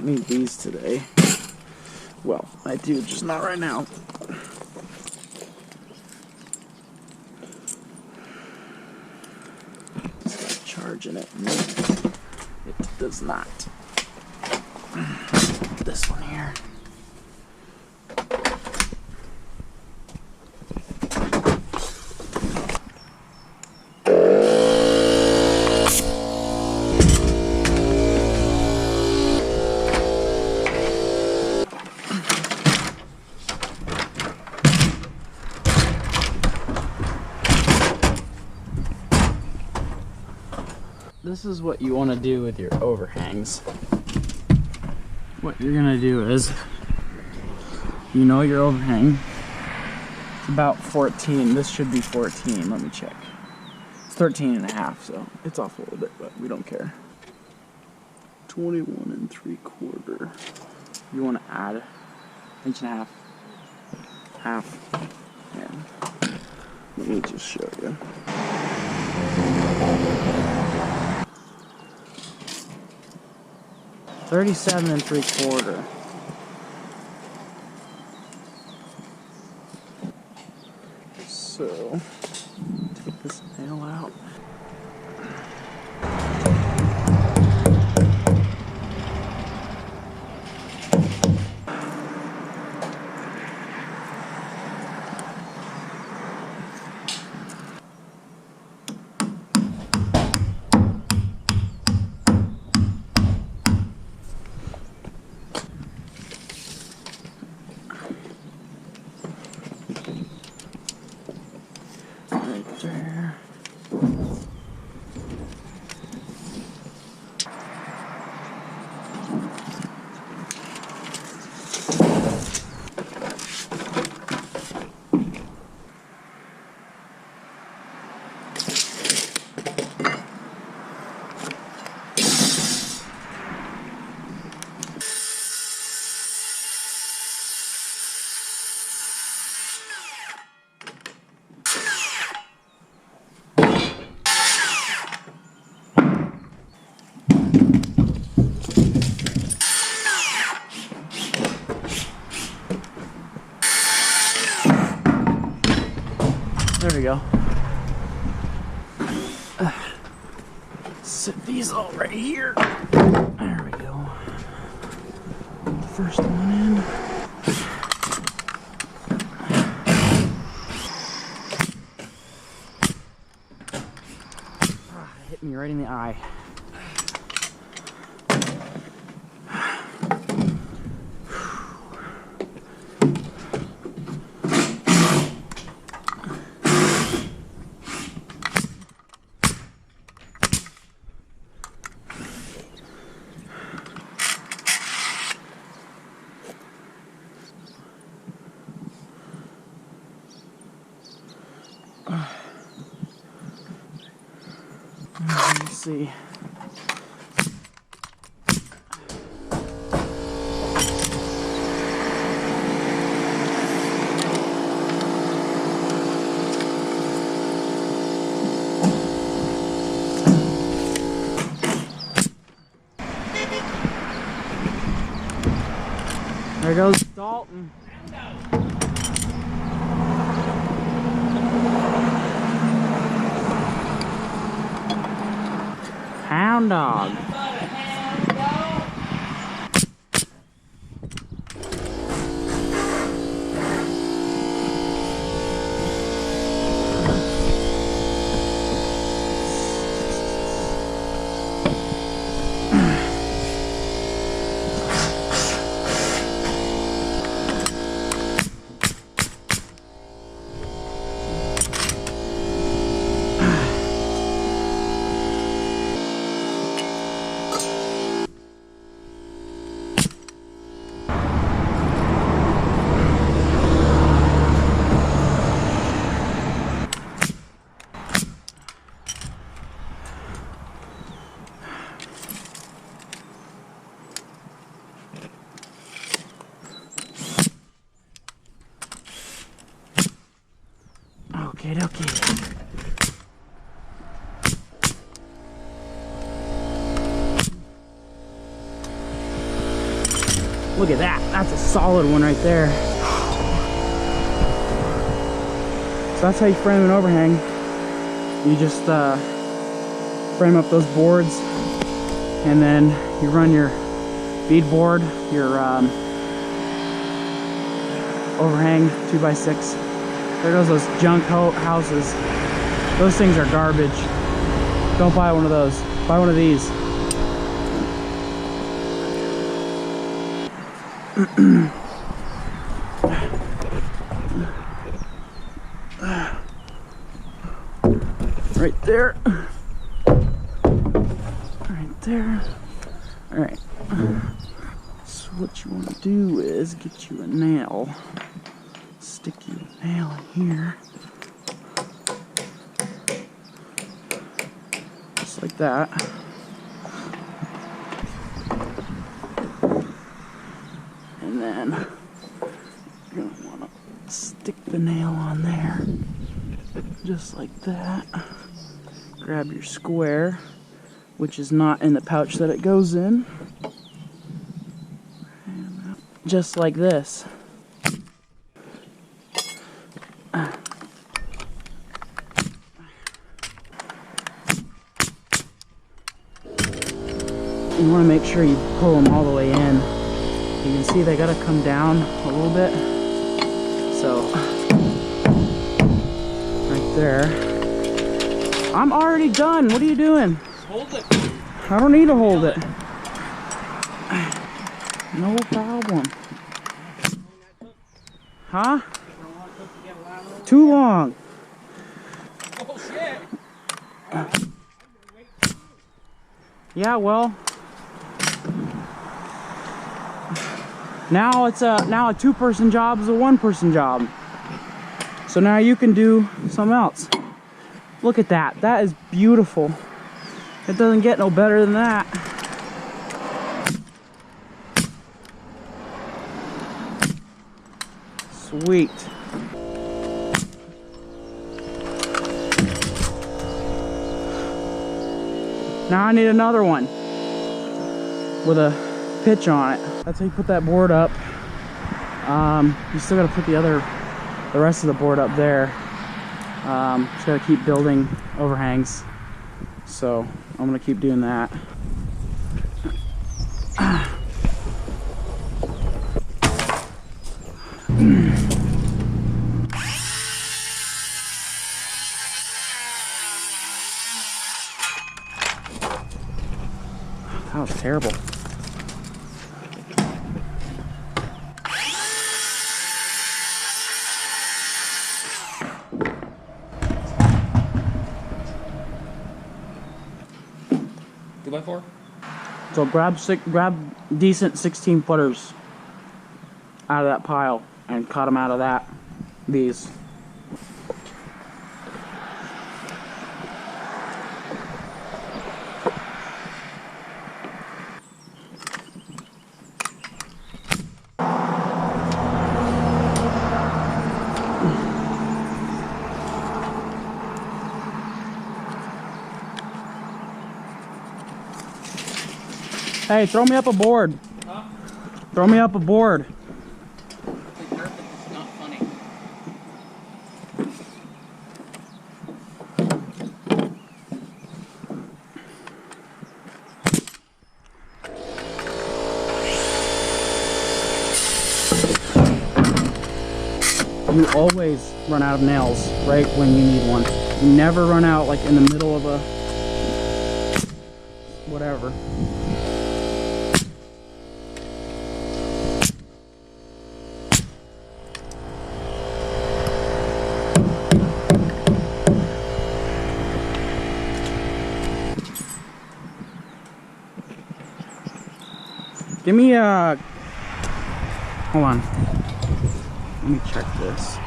need these today. Well, I do, just not right now. It's got charge in it. It does not. This one here. This is what you want to do with your overhangs. What you're gonna do is, you know your overhang, it's about 14. This should be 14, let me check. It's 13 and a half, so it's off a little bit, but we don't care. 21 3/4. You want to add 1.5 inches, half, and let me just show you. $37 3/4. So take this nail out. There. There we go. Sit these all right here. There we go. Put the first one in. Hit me right in the eye. Let's see. There goes Dalton. Hound dog. Okay. Look at that. That's a solid one right there. So that's how you frame an overhang. You just frame up those boards, and then you run your beadboard, your overhang 2x6. There goes those junk houses. Those things are garbage. Don't buy one of those. Buy one of these. Right there. Right there. Alright. So what you want to do is get you a nail. Stick you a nail in here. Just like that. And then you're going to want to stick the nail on there. Just like that. Grab your square, which is not in the pouch that it goes in. And just like this. You want to make sure you pull them all the way in. You can see they got to come down a little bit. So, right there. I'm already done. What are you doing? Just hold it. I don't need to hold it. No problem. Huh? Too long. Oh shit. Yeah, well. Now it's a two-person job is a one-person job. So now you can do something else. Look at that. That is beautiful. It doesn't get no better than that. Sweet. Now I need another one with a pitch on it. That's how you put that board up. You still gotta put the rest of the board up there. Just gotta keep building overhangs. So I'm gonna keep doing that. That was terrible. Two by four? So grab decent 16 footers out of that pile and cut them out of these. Hey, throw me up a board. Huh? Throw me up a board. Perfect. It's not funny. You always run out of nails right when you need one. You never run out like in the middle of a whatever. Give me a, hold on, let me check this.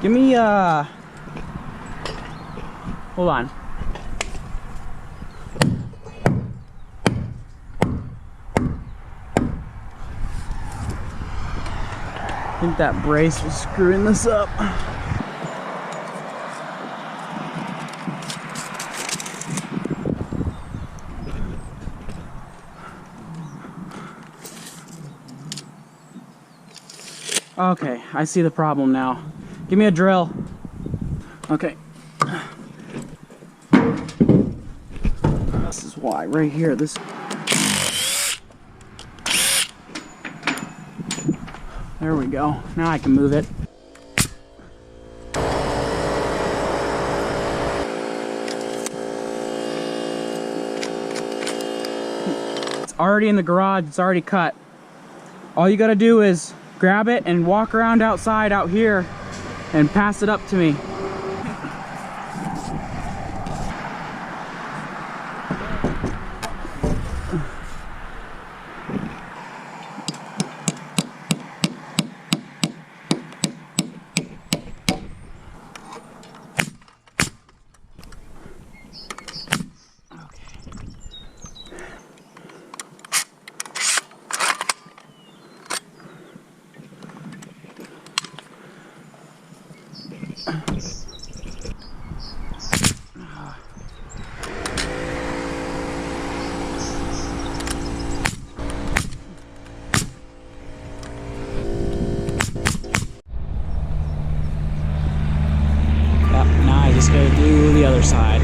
Give me a, hold on. I think that brace was screwing this up. Okay, I see the problem now. Give me a drill. Okay. This is why, right here, this... There we go. Now I can move it. It's already in the garage, it's already cut. All you gotta do is grab it and walk around outside out here and pass it up to me. Now I just gotta do the other side.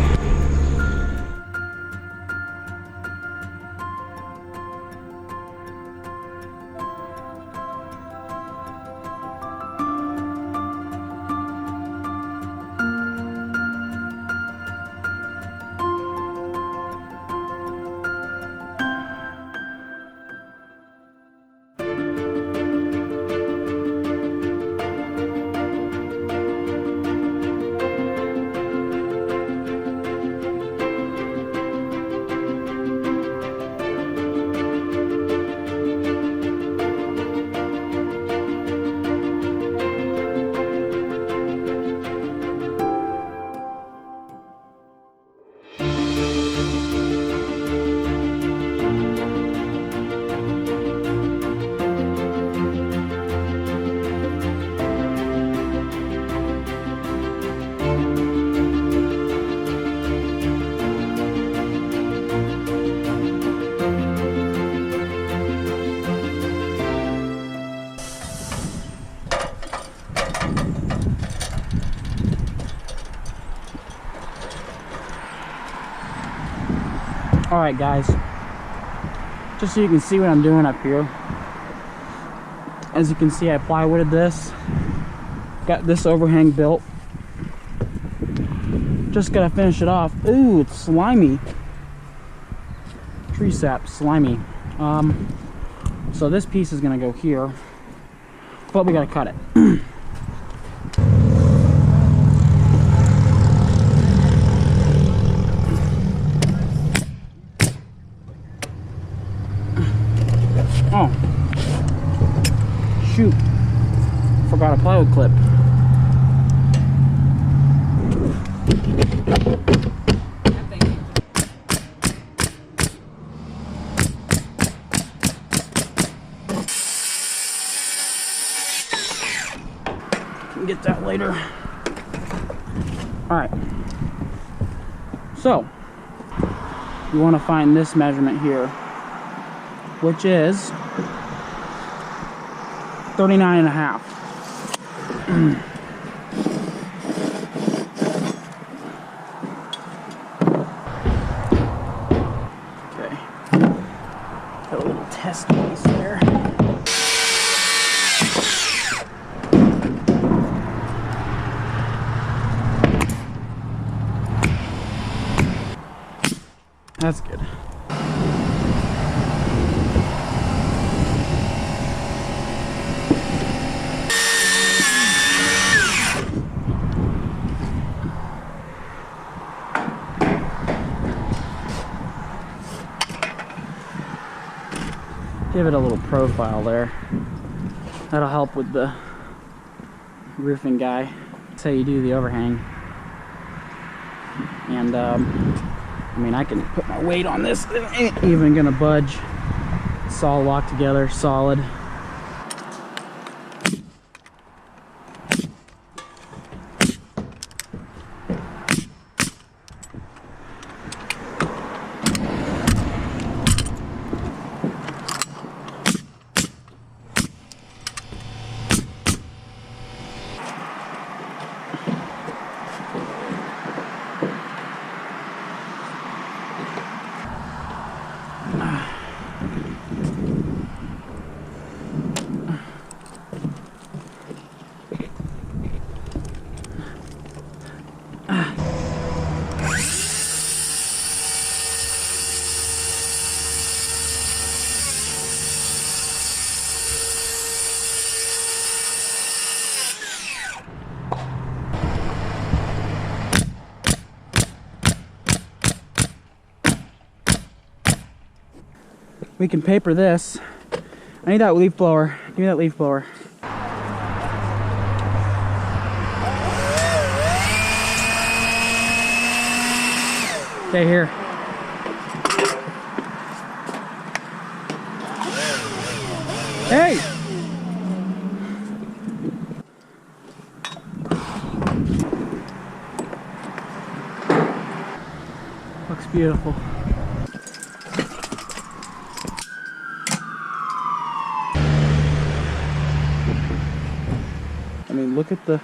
Alright guys, just so you can see what I'm doing up here. As you can see, I plywooded this, got this overhang built. Just gotta finish it off. Ooh, it's slimy. Tree sap, slimy. So this piece is gonna go here, but we gotta cut it. Oh, shoot, forgot a plywood clip. Can get that later. All right, so you want to find this measurement here, which is 39.5. Okay, got a little test piece there. That's good. Give it a little profile there. That'll help with the roofing guy. That's how you do the overhang. And I mean, I can put my weight on this. It ain't even gonna budge. It's all locked together, solid. we can paper this. I need that leaf blower. Give me that leaf blower. Okay, here. Hey! Looks beautiful. I mean, look at the...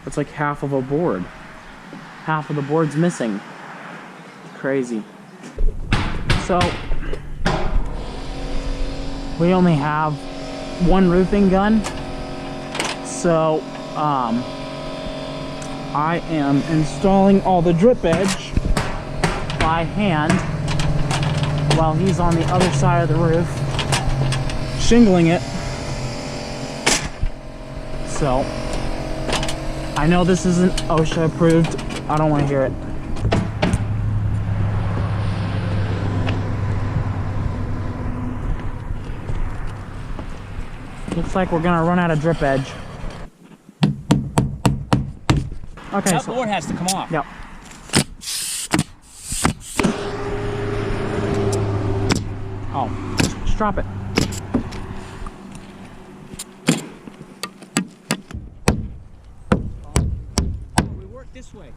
It's like half of a board. Half of the board's missing. Crazy. So, we only have one roofing gun. So, I am installing all the drip edge by hand while he's on the other side of the roof shingling it. So I know this isn't OSHA approved. I don't want to hear it. Looks like we're gonna run out of drip edge. Okay, That so board has to come off. yep. Oh, just drop it. We work this way.